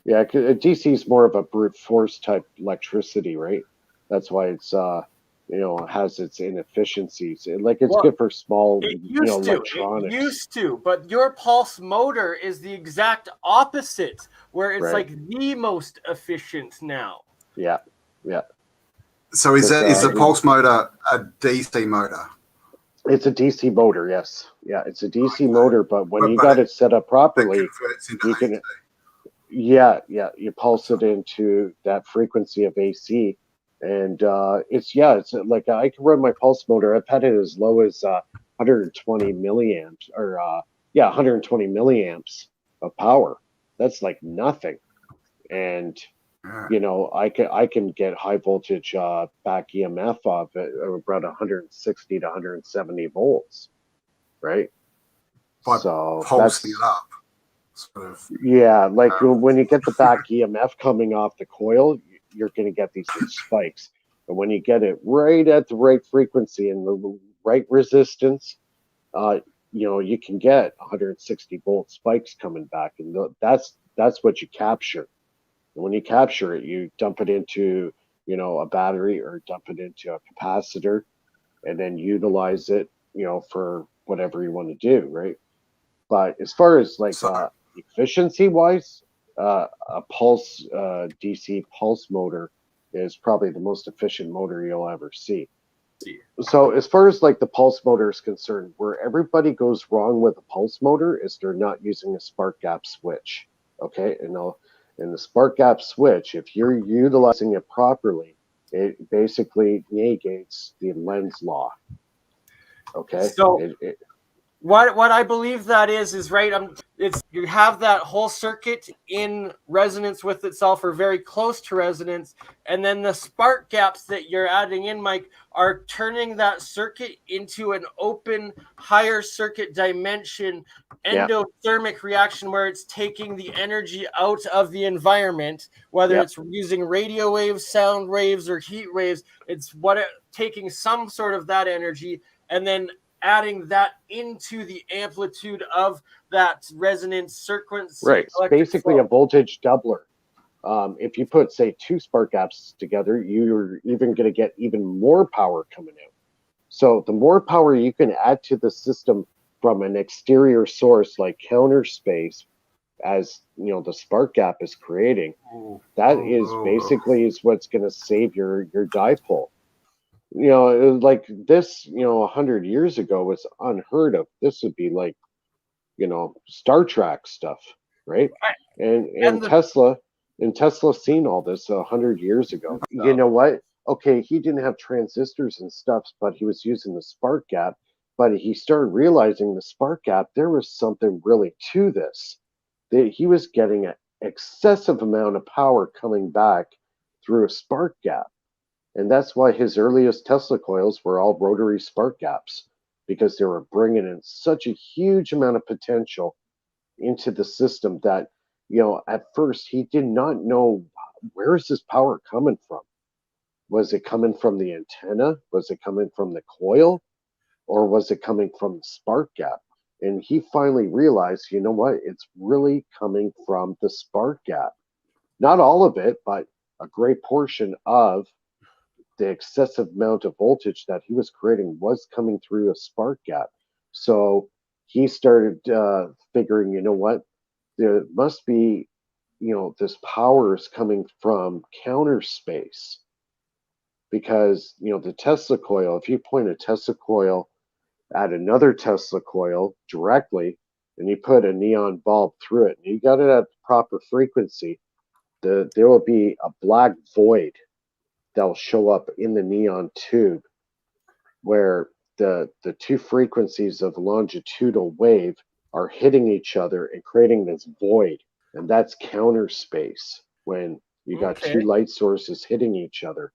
Yeah, DC is more of a brute force type electricity, right? That's why it's has its inefficiencies. Like it's Well, good for small it used to. It electronics, used to. But your pulse motor is the exact opposite, where it's right? like the most efficient now. Yeah, yeah. So is Because the pulse motor a DC motor? it's a DC motor, yes. Yeah, it's a DC Okay. motor, but when you But got it set up it properly, converts into you AC. can, yeah, you pulse it into that frequency of AC, and it's like I can run my pulse motor. I've had it as low as 120 milliamps, or 120 milliamps of power. That's like nothing, and Yeah. I can get high voltage back EMF off it about 160 to 170 volts, right? By So pulsing it that's up, sort of. yeah, like when you get the back EMF coming off the coil, you're going to get these spikes. And when you get it right at the right frequency and the right resistance, uh, you can get 160 volt spikes coming back, and that's what you capture. And when you capture it, you dump it into a battery or dump it into a capacitor, and then utilize it, for whatever you want to do, right? But as far as like So efficiency wise, a pulse DC pulse motor is probably the most efficient motor you'll ever see. So as far as like the pulse motor is concerned, where everybody goes wrong with a pulse motor is they're not using a spark gap switch. Okay, and the spark gap switch, if you're utilizing it properly, it basically negates the Lenz's law. Okay, So what I believe that is right. It's you have that whole circuit in resonance with itself, or very close to resonance, and then the spark gaps that you're adding in, Mike, are turning that circuit into an open higher circuit dimension yeah, endothermic reaction, where it's taking the energy out of the environment, whether yeah, it's using radio waves, sound waves, or heat waves. It's taking some sort of that energy and then adding that into the amplitude of that resonance right. frequency It's electric basically a flow. voltage doubler. If you put, say, two spark gaps together, you're even going to get even more power coming out. So the more power you can add to the system from an exterior source like counter space, as the spark gap is creating, that is basically is what's going to save your dipole. Like this, 100 years ago was unheard of. This would be like Star Trek stuff, right? And And the Tesla seen all this 100 years ago. You know what? Okay, he didn't have transistors and stuff, but he was using the spark gap. But he started realizing the spark gap. There was something really to this. That he was getting an excessive amount of power coming back through a spark gap. And that's why his earliest Tesla coils were all rotary spark gaps, because they were bringing in such a huge amount of potential into the system that, at first he did not know, where is this power coming from? Was it coming from the antenna? Was it coming from the coil? Or was it coming from the spark gap? And he finally realized, you know what? It's really coming from the spark gap. Not all of it, but a great portion of the excessive amount of voltage that he was creating was coming through a spark gap. So he started figuring, you know what, there must be, this power is coming from counter space, because the Tesla coil, if you point a Tesla coil at another Tesla coil directly, and you put a neon bulb through it, and you got it at the proper frequency, there will be a black void that'll show up in the neon tube, where the two frequencies of longitudinal wave are hitting each other and creating this void. And that's counter space, when you got two okay. light sources hitting each other.